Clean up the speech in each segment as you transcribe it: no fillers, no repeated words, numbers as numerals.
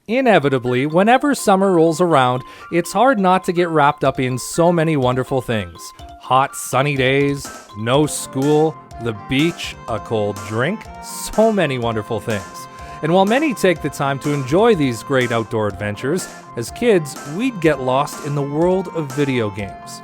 Inevitably, whenever summer rolls around, it's hard not to get wrapped up in so many wonderful things. Hot, sunny days, no school, the beach, a cold drink, so many wonderful things. And while many take the time to enjoy these great outdoor adventures, as kids, we'd get lost in the world of video games.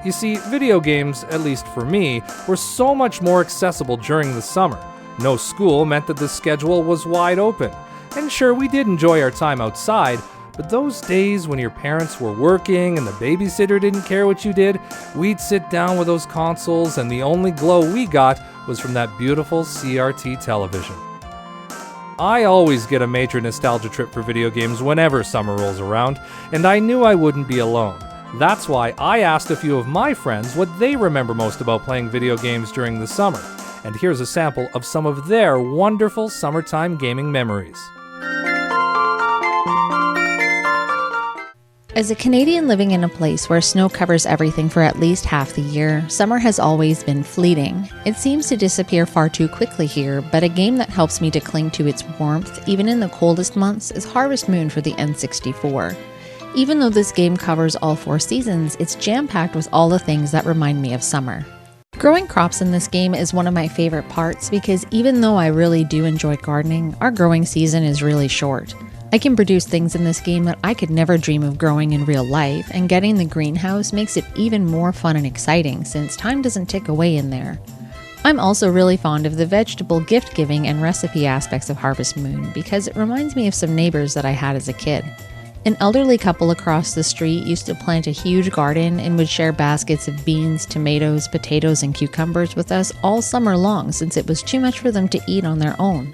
You see, video games, at least for me, were so much more accessible during the summer. No school meant that the schedule was wide open. And sure, we did enjoy our time outside, but those days when your parents were working and the babysitter didn't care what you did, we'd sit down with those consoles and the only glow we got was from that beautiful CRT television. I always get a major nostalgia trip for video games whenever summer rolls around, and I knew I wouldn't be alone. That's why I asked a few of my friends what they remember most about playing video games during the summer. And here's a sample of some of their wonderful summertime gaming memories. As a Canadian living in a place where snow covers everything for at least half the year, summer has always been fleeting. It seems to disappear far too quickly here, but a game that helps me to cling to its warmth, even in the coldest months, is Harvest Moon for the N64. Even though this game covers all 4 seasons, it's jam-packed with all the things that remind me of summer. Growing crops in this game is one of my favorite parts because even though I really do enjoy gardening, our growing season is really short. I can produce things in this game that I could never dream of growing in real life, and getting the greenhouse makes it even more fun and exciting since time doesn't tick away in there. I'm also really fond of the vegetable gift giving and recipe aspects of Harvest Moon because it reminds me of some neighbors that I had as a kid. An elderly couple across the street used to plant a huge garden and would share baskets of beans, tomatoes, potatoes, and cucumbers with us all summer long since it was too much for them to eat on their own.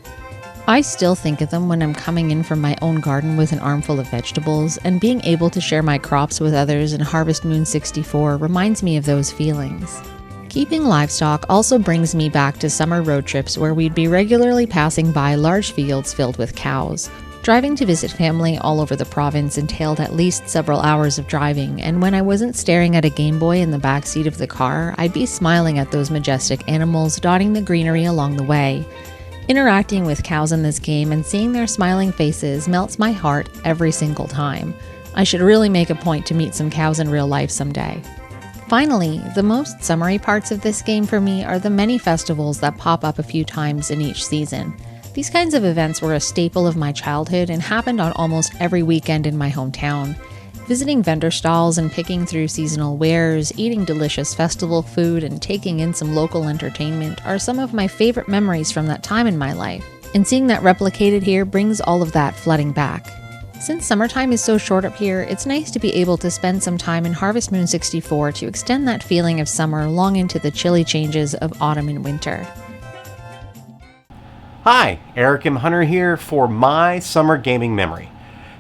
I still think of them when I'm coming in from my own garden with an armful of vegetables, and being able to share my crops with others in Harvest Moon 64 reminds me of those feelings. Keeping livestock also brings me back to summer road trips where we'd be regularly passing by large fields filled with cows. Driving to visit family all over the province entailed at least several hours of driving, and when I wasn't staring at a Game Boy in the back seat of the car, I'd be smiling at those majestic animals dotting the greenery along the way. Interacting with cows in this game and seeing their smiling faces melts my heart every single time. I should really make a point to meet some cows in real life someday. Finally, the most summery parts of this game for me are the many festivals that pop up a few times in each season. These kinds of events were a staple of my childhood and happened on almost every weekend in my hometown. Visiting vendor stalls and picking through seasonal wares, eating delicious festival food, and taking in some local entertainment are some of my favorite memories from that time in my life. And seeing that replicated here brings all of that flooding back. Since summertime is so short up here, it's nice to be able to spend some time in Harvest Moon 64 to extend that feeling of summer long into the chilly changes of autumn and winter. Hi, Eric M. Hunter here for my summer gaming memory.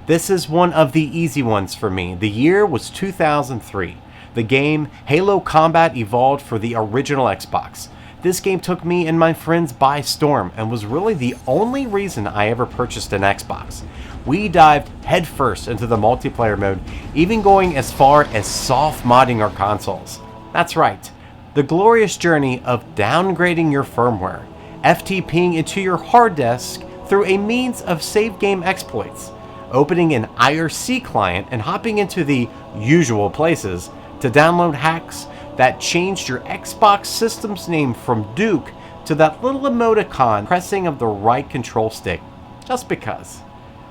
This is one of the easy ones for me. The year was 2003. The game Halo Combat Evolved for the original Xbox. This game took me and my friends by storm and was really the only reason I ever purchased an Xbox. We dived headfirst into the multiplayer mode, even going as far as soft modding our consoles. That's right, the glorious journey of downgrading your firmware, FTPing into your hard disk through a means of save game exploits, opening an IRC client and hopping into the usual places to download hacks that changed your Xbox system's name from Duke to that little emoticon pressing of the right control stick, just because.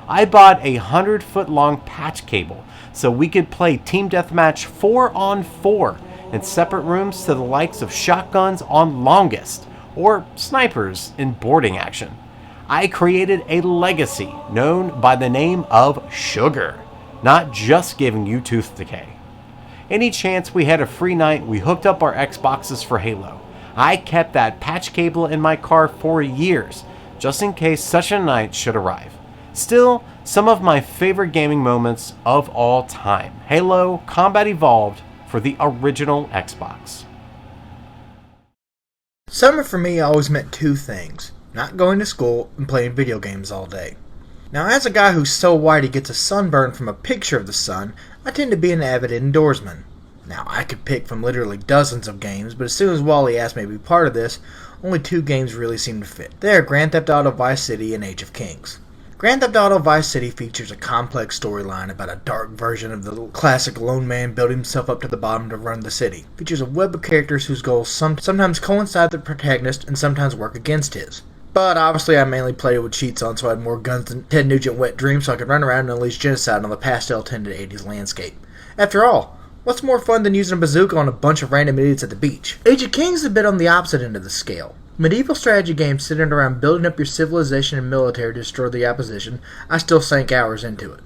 I bought a 100-foot long patch cable so we could play Team Deathmatch 4-on-4 in separate rooms to the likes of shotguns on Longest or snipers in boarding action. I created a legacy known by the name of Sugar, not just giving you tooth decay. Any chance we had a free night, we hooked up our Xboxes for Halo. I kept that patch cable in my car for years, just in case such a night should arrive. Still, some of my favorite gaming moments of all time. Halo Combat Evolved for the original Xbox. Summer for me always meant 2 things: not going to school and playing video games all day. Now, as a guy who's so white he gets a sunburn from a picture of the sun, I tend to be an avid indoorsman. Now, I could pick from literally dozens of games, but as soon as Wally asked me to be part of this, only 2 games really seem to fit. They are Grand Theft Auto Vice City and Age of Kings. Grand Theft Auto Vice City features a complex storyline about a dark version of the classic lone man building himself up to the bottom to run the city. It features a web of characters whose goals sometimes coincide with the protagonist and sometimes work against his. But obviously I mainly played it with cheats on, so I had more guns than Ted Nugent Wet Dream, so I could run around and unleash genocide on the pastel-tinted 80s landscape. After all, what's more fun than using a bazooka on a bunch of random idiots at the beach? Age of Kings is a bit on the opposite end of the scale. Medieval strategy games centered around building up your civilization and military to destroy the opposition. I still sank hours into it.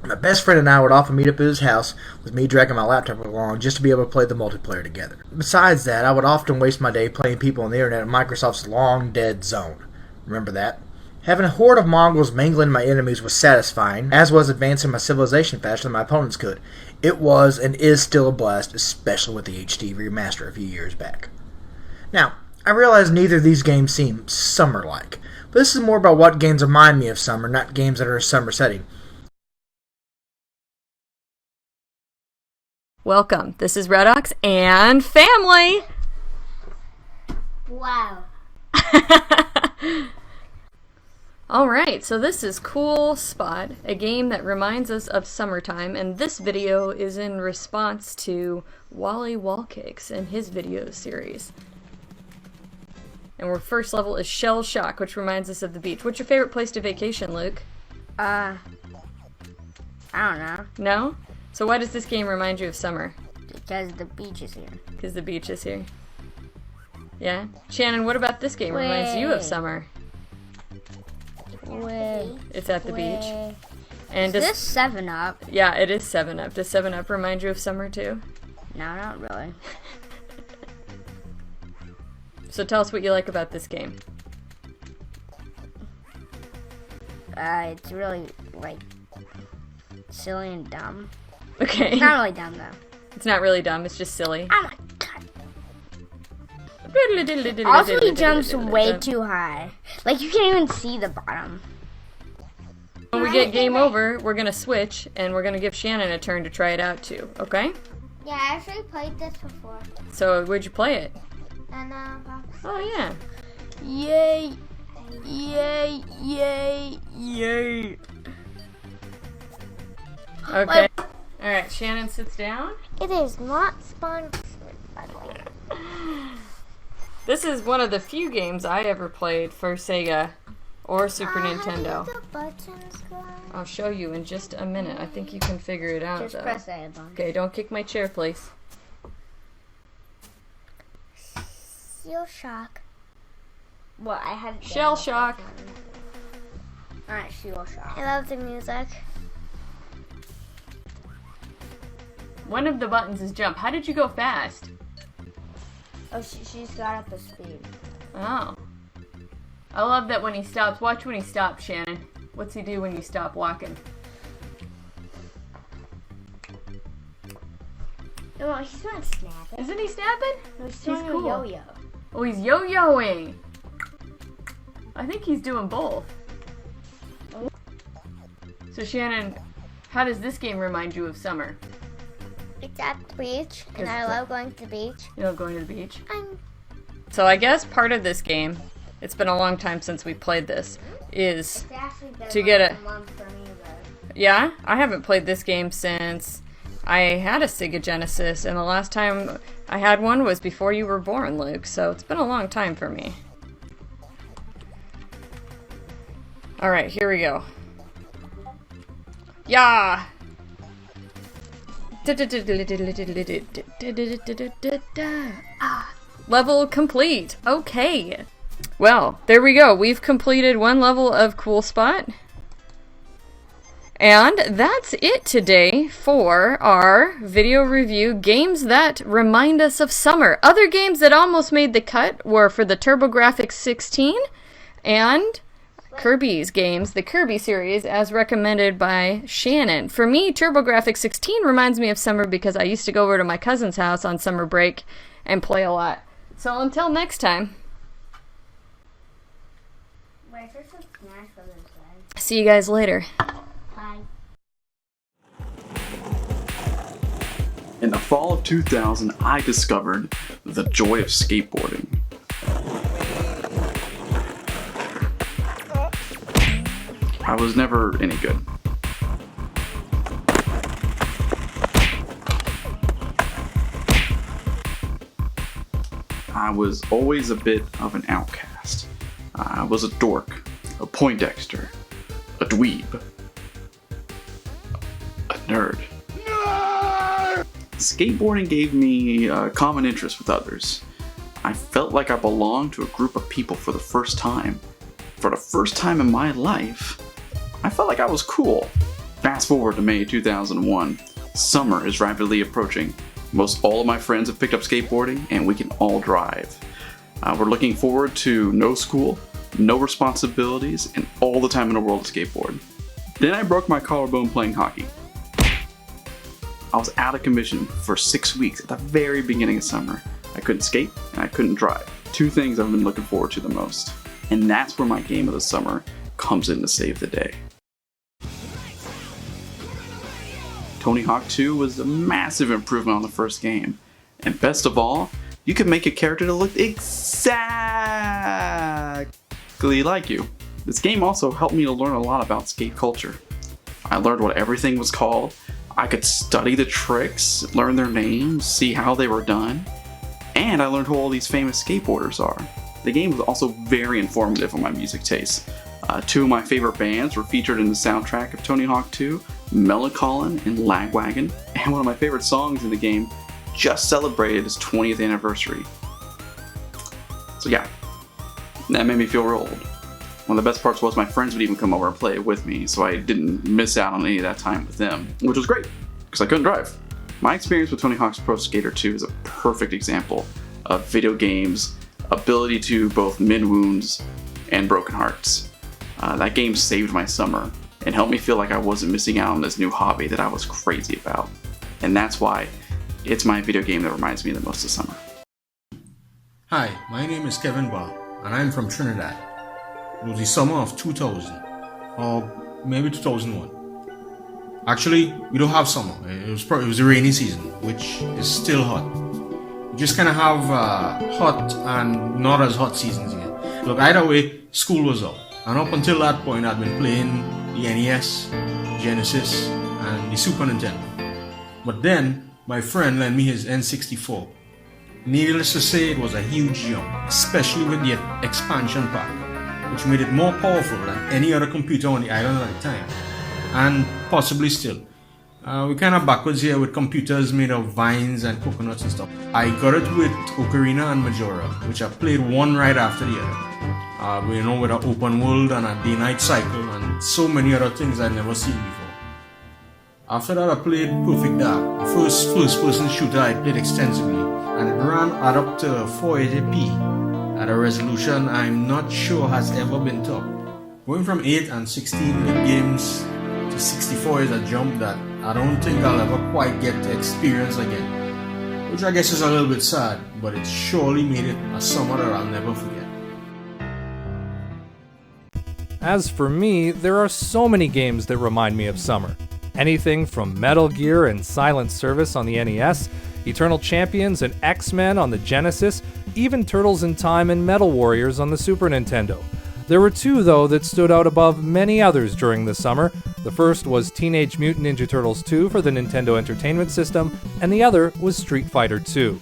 My best friend and I would often meet up at his house, with me dragging my laptop along just to be able to play the multiplayer together. Besides that, I would often waste my day playing people on the internet in Microsoft's long dead zone. Remember that? Having a horde of Mongols mangling my enemies was satisfying, as was advancing my civilization faster than my opponents could. It was and is still a blast, especially with the HD remaster a few years back. Now, I realize neither of these games seem summer-like, but this is more about what games remind me of summer, not games that are a summer setting. Welcome, this is Redox and family! Wow. Alright, so this is Cool Spot, a game that reminds us of summertime, and this video is in response to Wally Wallcakes and his video series. And our first level is Shell Shock, which reminds us of the beach. What's your favorite place to vacation, Luke? I don't know. No? So why does this game remind you of summer? Because the beach is here. Because the beach is here. Yeah? Shannon, what about this game reminds you of Wait. summer? Wait. It's at the beach. And Is this 7-Up? Yeah, it is 7-Up. Does 7-Up remind you of summer too? No, not really. So tell us what you like about this game. It's really, like, silly and dumb. Okay. It's not really dumb, though. It's not really dumb, it's just silly. Oh my god. Also, he jumps way too high. Like, you can't even see the bottom. When we get game over, we're gonna switch, and we're gonna give Shannon a turn to try it out too, okay? Yeah, I actually played this before. So, where'd you play it? And, Oh, yeah. Yay! Yay! Yay! Yay! Okay. Alright, Shannon sits down. It is not sponsored, by the way. This is one of the few games I ever played for Sega or Super Nintendo. How do the buttons go? I'll show you in just a minute. I think you can figure it out, Just though. press A button. Okay, don't kick my chair, please. Shell Shock. Well, I had Shell Shock. Alright, Shell Shock. I love the music. One of the buttons is jump. How did you go fast? Oh, she's got up a speed. Oh. I love that when he stops. Watch when he stops, Shannon. What's he do when you stop walking? No, he's not snapping. Isn't he snapping? No, he's doing cool. a yo-yo. Oh, he's yo-yoing. I think he's doing both. So Shannon, how does this game remind you of summer? It's at the beach, and I love going to the beach. You know, going to the beach? So I guess part of this game, it's been a long time since we played this, is to get a... month for me, though. Yeah? I haven't played this game since I had a Sega Genesis, and the last time I had one was before you were born, Luke, so it's been a long time for me. Alright, here we go. Yeah! Level complete. Okay. Well, there we go. We've completed one level of Cool Spot. And that's it today for our video review, games that remind us of summer. Other games that almost made the cut were for the TurboGrafx 16 and Kirby's games, the Kirby series, as recommended by Shannon. For me, TurboGrafx 16 reminds me of summer because I used to go over to my cousin's house on summer break and play a lot. So until next time, see you guys later. Bye. In the fall of 2000, I discovered the joy of skateboarding. I was never any good. I was always a bit of an outcast. I was a dork, a Poindexter, a dweeb, a nerd. Skateboarding gave me a common interest with others. I felt like I belonged to a group of people for the first time. For the first time in my life, I felt like I was cool. Fast forward to May 2001. Summer is rapidly approaching. Most all of my friends have picked up skateboarding and we can all drive. We're looking forward to no school, no responsibilities, and all the time in the world to skateboard. Then I broke my collarbone playing hockey. I was out of commission for 6 weeks at the very beginning of summer. I couldn't skate and I couldn't drive. Two things I've been looking forward to the most. And that's where my game of the summer comes in to save the day. Tony Hawk 2 was a massive improvement on the first game. And best of all, you could make a character that looked exactly like you. This game also helped me to learn a lot about skate culture. I learned what everything was called. I could study the tricks, learn their names, see how they were done. And I learned who all these famous skateboarders are. The game was also very informative on my music tastes. Two of my favorite bands were featured in the soundtrack of Tony Hawk 2, Melancholy and Lagwagon, and one of my favorite songs in the game just celebrated its 20th anniversary. So yeah, that made me feel real old. One of the best parts was my friends would even come over and play it with me, so I didn't miss out on any of that time with them, which was great, because I couldn't drive. My experience with Tony Hawk's Pro Skater 2 is a perfect example of video games' ability to both mend wounds and broken hearts. That game saved my summer and helped me feel like I wasn't missing out on this new hobby that I was crazy about. And that's why it's my video game that reminds me the most of summer. Hi, my name is Kevin Barr, and I'm from Trinidad. It was the summer of 2000, or maybe 2001. Actually, we don't have summer. It was a rainy season, which is still hot. We just kind of have hot and not as hot seasons here. Look, either way, school was out. And up until that point, I'd been playing the NES, Genesis, and the Super Nintendo. But then, my friend lent me his N64. Needless to say, it was a huge jump, especially with the expansion pack, which made it more powerful than any other computer on the island at the time, and possibly still. We're kind of backwards here with computers made of vines and coconuts and stuff. I got it with Ocarina and Majora, which I played one right after the other. With an open world and a day-night cycle and so many other things I'd never seen before. After that, I played Perfect Dark, the first first-person shooter I played extensively, and it ran at up to 480p at a resolution I'm not sure has ever been topped. Going from 8 and 16-bit games to 64 is a jump that I don't think I'll ever quite get to experience again, which I guess is a little bit sad, but it surely made it a summer that I'll never forget. As for me, there are so many games that remind me of summer. Anything from Metal Gear and Silent Service on the NES, Eternal Champions and X-Men on the Genesis, even Turtles in Time and Metal Warriors on the Super Nintendo. There were two, though, that stood out above many others during the summer. The first was Teenage Mutant Ninja Turtles 2 for the Nintendo Entertainment System, and the other was Street Fighter 2.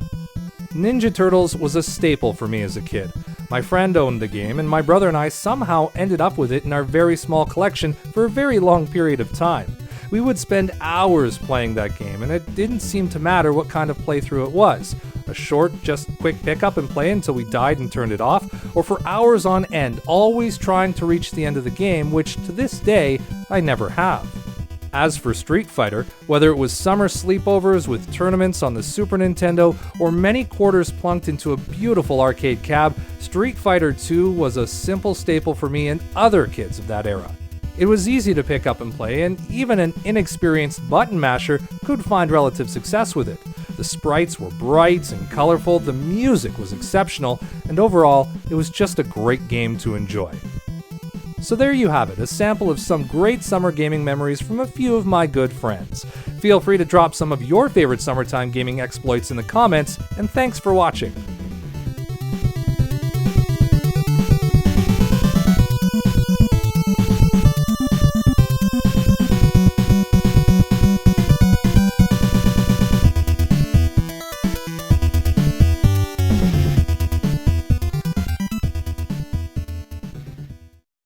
Ninja Turtles was a staple for me as a kid. My friend owned the game, and my brother and I somehow ended up with it in our very small collection for a very long period of time. We would spend hours playing that game, and it didn't seem to matter what kind of playthrough it was. A short, just quick pickup and play until we died and turned it off, or for hours on end, always trying to reach the end of the game, which to this day, I never have. As for Street Fighter, whether it was summer sleepovers with tournaments on the Super Nintendo or many quarters plunked into a beautiful arcade cab, Street Fighter 2 was a simple staple for me and other kids of that era. It was easy to pick up and play, and even an inexperienced button masher could find relative success with it. The sprites were bright and colorful, the music was exceptional, and overall, it was just a great game to enjoy. So there you have it, a sample of some great summer gaming memories from a few of my good friends. Feel free to drop some of your favorite summertime gaming exploits in the comments, and thanks for watching.